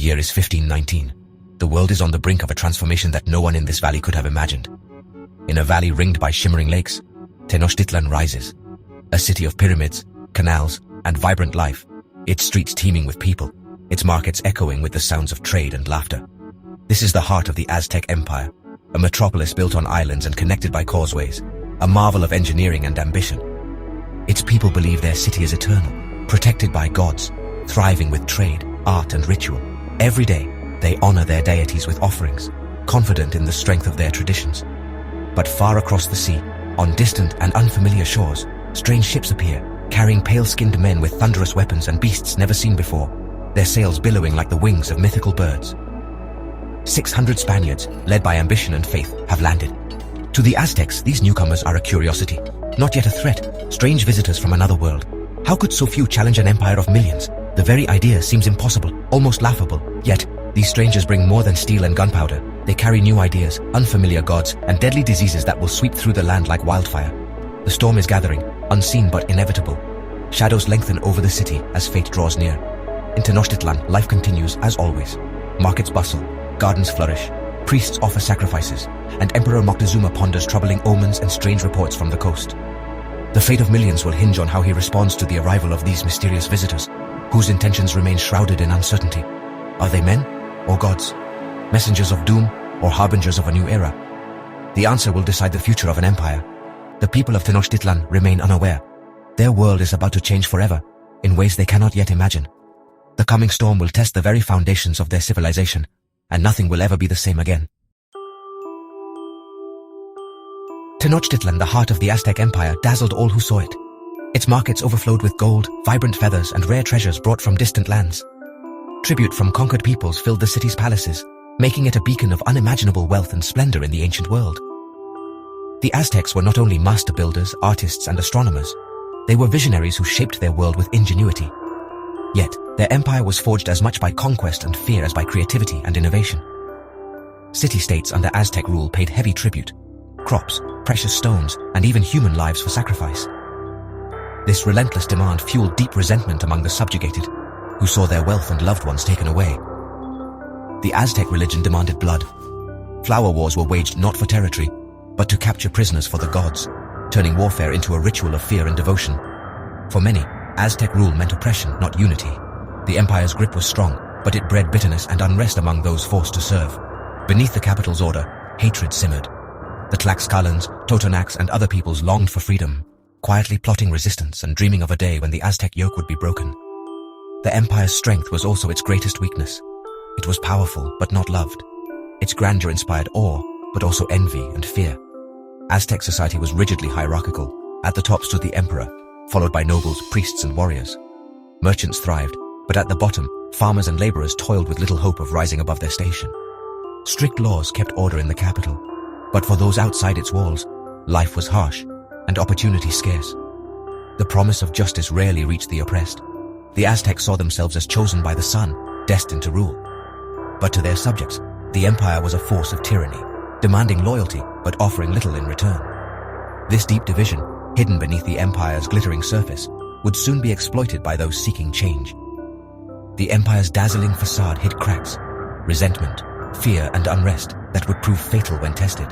year is 1519. The world is on the brink of a transformation that no one in this valley could have imagined. In a valley ringed by shimmering lakes, Tenochtitlan rises. A city of pyramids, canals, and vibrant life, its streets teeming with people, its markets echoing with the sounds of trade and laughter. This is the heart of the Aztec Empire, a metropolis built on islands and connected by causeways, a marvel of engineering and ambition. Its people believe their city is eternal, protected by gods, thriving with trade, art, and ritual. Every day, they honor their deities with offerings, confident in the strength of their traditions. But far across the sea, on distant and unfamiliar shores, strange ships appear, carrying pale-skinned men with thunderous weapons and beasts never seen before, their sails billowing like the wings of mythical birds. 600 Spaniards, led by ambition and faith, have landed. To the Aztecs, these newcomers are a curiosity, not yet a threat, strange visitors from another world. How could so few challenge an empire of millions? The very idea seems impossible, almost laughable. Yet, these strangers bring more than steel and gunpowder. They carry new ideas, unfamiliar gods, and deadly diseases that will sweep through the land like wildfire. The storm is gathering, unseen but inevitable. Shadows lengthen over the city as fate draws near. In Tenochtitlan, life continues as always. Markets bustle, gardens flourish, priests offer sacrifices, and Emperor Moctezuma ponders troubling omens and strange reports from the coast. The fate of millions will hinge on how he responds to the arrival of these mysterious visitors, whose intentions remain shrouded in uncertainty. Are they men or gods? Messengers of doom or harbingers of a new era? The answer will decide the future of an empire. The people of Tenochtitlan remain unaware. Their world is about to change forever, in ways they cannot yet imagine. The coming storm will test the very foundations of their civilization, and nothing will ever be the same again. Tenochtitlan, the heart of the Aztec Empire, dazzled all who saw it. Its markets overflowed with gold, vibrant feathers, and rare treasures brought from distant lands. Tribute from conquered peoples filled the city's palaces, making it a beacon of unimaginable wealth and splendor in the ancient world. The Aztecs were not only master builders, artists, and astronomers. They were visionaries who shaped their world with ingenuity. Yet, their empire was forged as much by conquest and fear as by creativity and innovation. City-states under Aztec rule paid heavy tribute: crops, precious stones, and even human lives for sacrifice. This relentless demand fueled deep resentment among the subjugated, who saw their wealth and loved ones taken away. The Aztec religion demanded blood. Flower wars were waged not for territory, but to capture prisoners for the gods, turning warfare into a ritual of fear and devotion. For many, Aztec rule meant oppression, not unity. The empire's grip was strong, but it bred bitterness and unrest among those forced to serve. Beneath the capital's order, hatred simmered. The Tlaxcalans, Totonacs, and other peoples longed for freedom, quietly plotting resistance and dreaming of a day when the Aztec yoke would be broken. The empire's strength was also its greatest weakness. It was powerful, but not loved. Its grandeur inspired awe, but also envy and fear. Aztec society was rigidly hierarchical. At the top stood the emperor, followed by nobles, priests, and warriors. Merchants thrived, but at the bottom, farmers and laborers toiled with little hope of rising above their station. Strict laws kept order in the capital, but for those outside its walls, life was harsh and opportunity scarce. The promise of justice rarely reached the oppressed. The Aztecs saw themselves as chosen by the sun, destined to rule. But to their subjects, the empire was a force of tyranny, demanding loyalty but offering little in return. This deep division, hidden beneath the empire's glittering surface, would soon be exploited by those seeking change. The empire's dazzling facade hid cracks, resentment, fear, and unrest that would prove fatal when tested.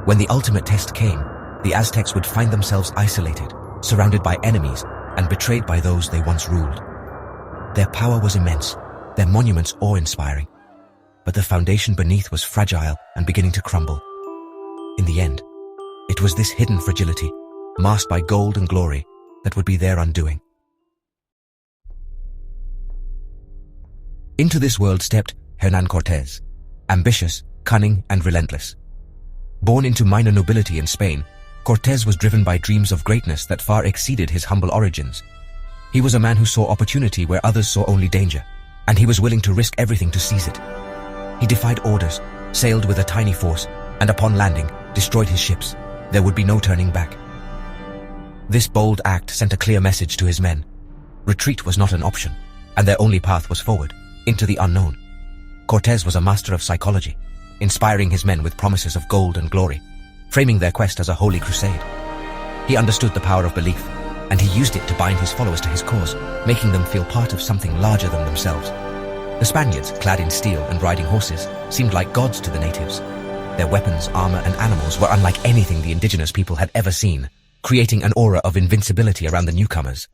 When the ultimate test came, the Aztecs would find themselves isolated, surrounded by enemies, and betrayed by those they once ruled. Their power was immense, their monuments awe-inspiring, but the foundation beneath was fragile and beginning to crumble. In the end, it was this hidden fragility, masked by gold and glory, that would be their undoing. Into this world stepped Hernán Cortés, ambitious, cunning, and relentless. Born into minor nobility in Spain, Cortés was driven by dreams of greatness that far exceeded his humble origins. He was a man who saw opportunity where others saw only danger, and he was willing to risk everything to seize it. He defied orders, sailed with a tiny force, and upon landing, destroyed his ships. There would be no turning back. This bold act sent a clear message to his men. Retreat was not an option, and their only path was forward, into the unknown. Cortés was a master of psychology, inspiring his men with promises of gold and glory, framing their quest as a holy crusade. He understood the power of belief, and he used it to bind his followers to his cause, making them feel part of something larger than themselves. The Spaniards, clad in steel and riding horses, seemed like gods to the natives. Their weapons, armor, and animals were unlike anything the indigenous people had ever seen, creating an aura of invincibility around the newcomers.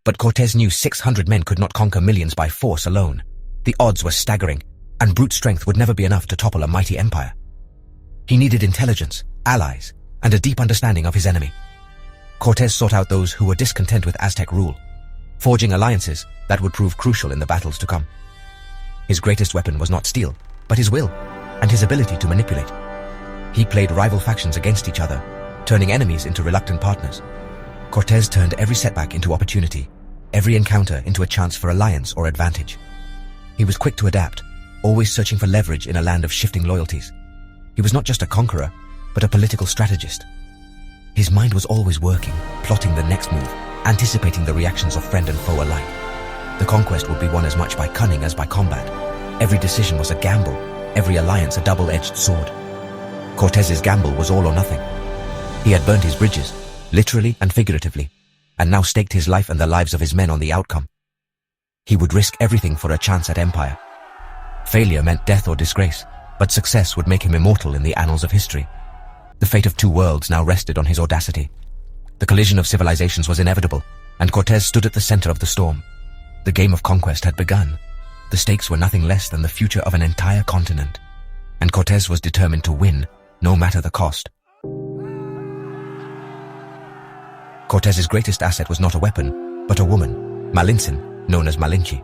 But Cortés knew 600 men could not conquer millions by force alone. The odds were staggering, and brute strength would never be enough to topple a mighty empire. He needed intelligence, allies, and a deep understanding of his enemy. Cortés sought out those who were discontent with Aztec rule, forging alliances that would prove crucial in the battles to come. His greatest weapon was not steel, but his will, and his ability to manipulate. He played rival factions against each other, turning enemies into reluctant partners. Cortés turned every setback into opportunity, every encounter into a chance for alliance or advantage. He was quick to adapt, always searching for leverage in a land of shifting loyalties. He was not just a conqueror, but a political strategist. His mind was always working, plotting the next move, anticipating the reactions of friend and foe alike. The conquest would be won as much by cunning as by combat. Every decision was a gamble, every alliance a double-edged sword. Cortés's gamble was all or nothing. He had burned his bridges, literally and figuratively, and now staked his life and the lives of his men on the outcome. He would risk everything for a chance at empire. Failure meant death or disgrace, but success would make him immortal in the annals of history. The fate of two worlds now rested on his audacity. The collision of civilizations was inevitable, and Cortés stood at the center of the storm. The game of conquest had begun. The stakes were nothing less than the future of an entire continent, and Cortés was determined to win, no matter the cost. Cortés's greatest asset was not a weapon, but a woman, Malintzin, known as Malinche.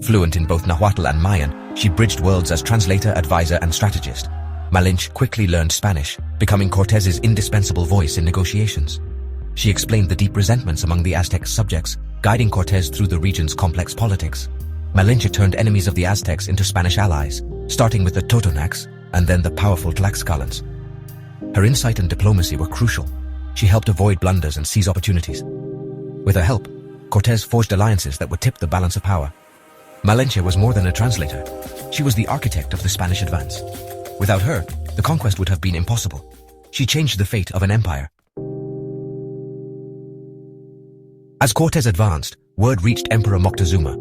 Fluent in both Nahuatl and Mayan, she bridged worlds as translator, advisor, and strategist. Malinche quickly learned Spanish, becoming Cortés's indispensable voice in negotiations. She explained the deep resentments among the Aztec subjects, guiding Cortés through the region's complex politics. Malinche turned enemies of the Aztecs into Spanish allies, starting with the Totonacs and then the powerful Tlaxcalans. Her insight and diplomacy were crucial. She helped avoid blunders and seize opportunities. With her help, Cortés forged alliances that would tip the balance of power. Malinche was more than a translator. She was the architect of the Spanish advance. Without her, the conquest would have been impossible. She changed the fate of an empire. As Cortés advanced, word reached Emperor Moctezuma,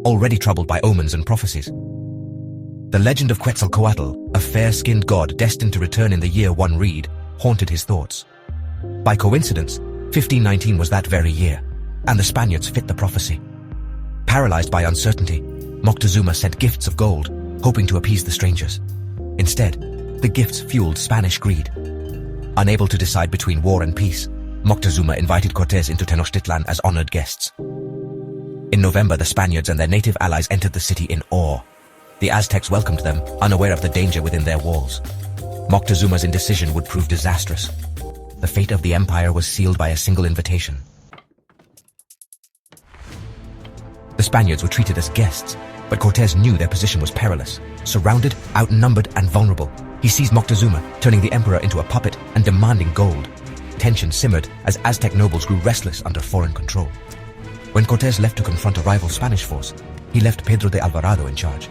already troubled by omens and prophecies. The legend of Quetzalcoatl, a fair-skinned god destined to return in the year 1 Reed, haunted his thoughts. By coincidence, 1519 was that very year, and the Spaniards fit the prophecy. Paralyzed by uncertainty, Moctezuma sent gifts of gold, hoping to appease the strangers. Instead, the gifts fueled Spanish greed. Unable to decide between war and peace, Moctezuma invited Cortés into Tenochtitlan as honored guests. In November, the Spaniards and their native allies entered the city in awe. The Aztecs welcomed them, unaware of the danger within their walls. Moctezuma's indecision would prove disastrous. The fate of the empire was sealed by a single invitation. The Spaniards were treated as guests, but Cortés knew their position was perilous. Surrounded, outnumbered, and vulnerable, he seized Moctezuma, turning the emperor into a puppet and demanding gold. Tension simmered as Aztec nobles grew restless under foreign control. When Cortés left to confront a rival Spanish force, he left Pedro de Alvarado in charge.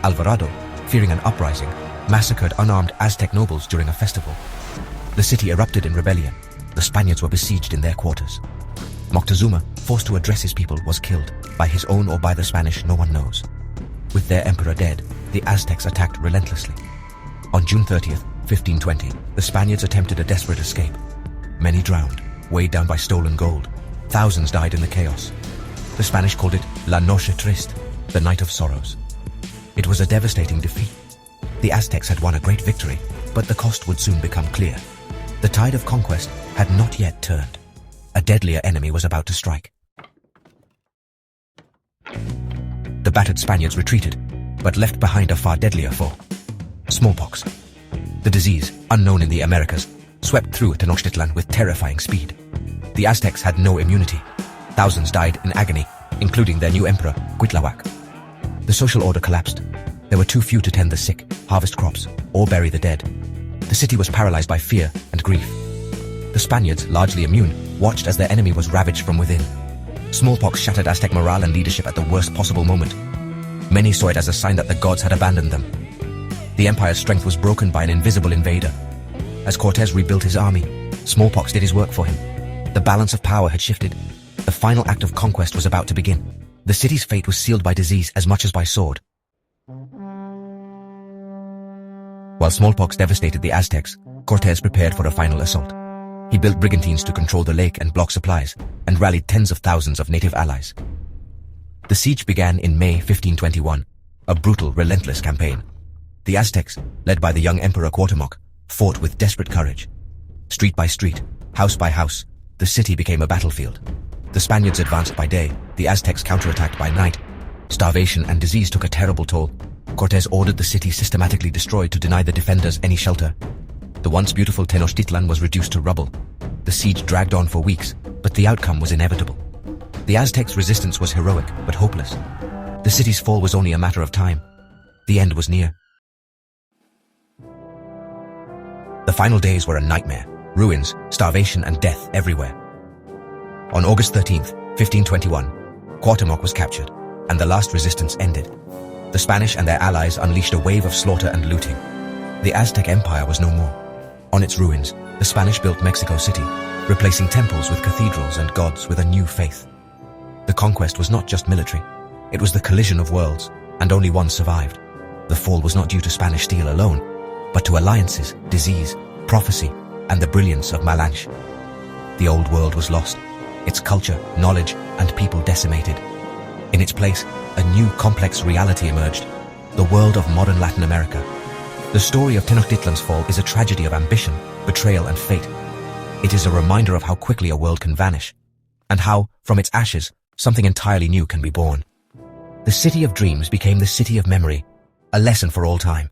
Alvarado, fearing an uprising, massacred unarmed Aztec nobles during a festival. The city erupted in rebellion. The Spaniards were besieged in their quarters. Moctezuma, forced to address his people, was killed, by his own or by the Spanish, no one knows. With their emperor dead, the Aztecs attacked relentlessly. On June 30th, 1520, the Spaniards attempted a desperate escape. Many drowned, weighed down by stolen gold. Thousands died in the chaos. The Spanish called it La Noche Triste, the Night of Sorrows. It was a devastating defeat. The Aztecs had won a great victory, but the cost would soon become clear. The tide of conquest had not yet turned. A deadlier enemy was about to strike. The battered Spaniards retreated, but left behind a far deadlier foe: smallpox. The disease, unknown in the Americas, swept through Tenochtitlan with terrifying speed. The Aztecs had no immunity. Thousands died in agony, including their new emperor, Cuitlahuac. The social order collapsed. There were too few to tend the sick, harvest crops, or bury the dead. The city was paralyzed by fear and grief. The Spaniards, largely immune, watched as their enemy was ravaged from within. Smallpox shattered Aztec morale and leadership at the worst possible moment. Many saw it as a sign that the gods had abandoned them. The empire's strength was broken by an invisible invader. As Cortés rebuilt his army, smallpox did his work for him. The balance of power had shifted. The final act of conquest was about to begin. The city's fate was sealed by disease as much as by sword. While smallpox devastated the Aztecs, Cortés prepared for a final assault. He built brigantines to control the lake and block supplies, and rallied tens of thousands of native allies. The siege began in May 1521, a brutal, relentless campaign. The Aztecs, led by the young Emperor Cuauhtémoc, fought with desperate courage. Street by street, house by house, the city became a battlefield. The Spaniards advanced by day, the Aztecs counterattacked by night. Starvation and disease took a terrible toll. Cortés ordered the city systematically destroyed to deny the defenders any shelter. The once beautiful Tenochtitlan was reduced to rubble. The siege dragged on for weeks, but the outcome was inevitable. The Aztecs' resistance was heroic, but hopeless. The city's fall was only a matter of time. The end was near. The final days were a nightmare. Ruins, starvation, and death everywhere. On August 13th, 1521, Cuauhtémoc was captured, and the last resistance ended. The Spanish and their allies unleashed a wave of slaughter and looting. The Aztec Empire was no more. On its ruins, the Spanish built Mexico City, replacing temples with cathedrals and gods with a new faith. The conquest was not just military. It was the collision of worlds, and only one survived. The fall was not due to Spanish steel alone, but to alliances, disease, prophecy, and the brilliance of Malinche. The old world was lost, its culture, knowledge, and people decimated. In its place, a new complex reality emerged, the world of modern Latin America. The story of Tenochtitlan's fall is a tragedy of ambition, betrayal, and fate. It is a reminder of how quickly a world can vanish, and how, from its ashes, something entirely new can be born. The city of dreams became the city of memory, a lesson for all time.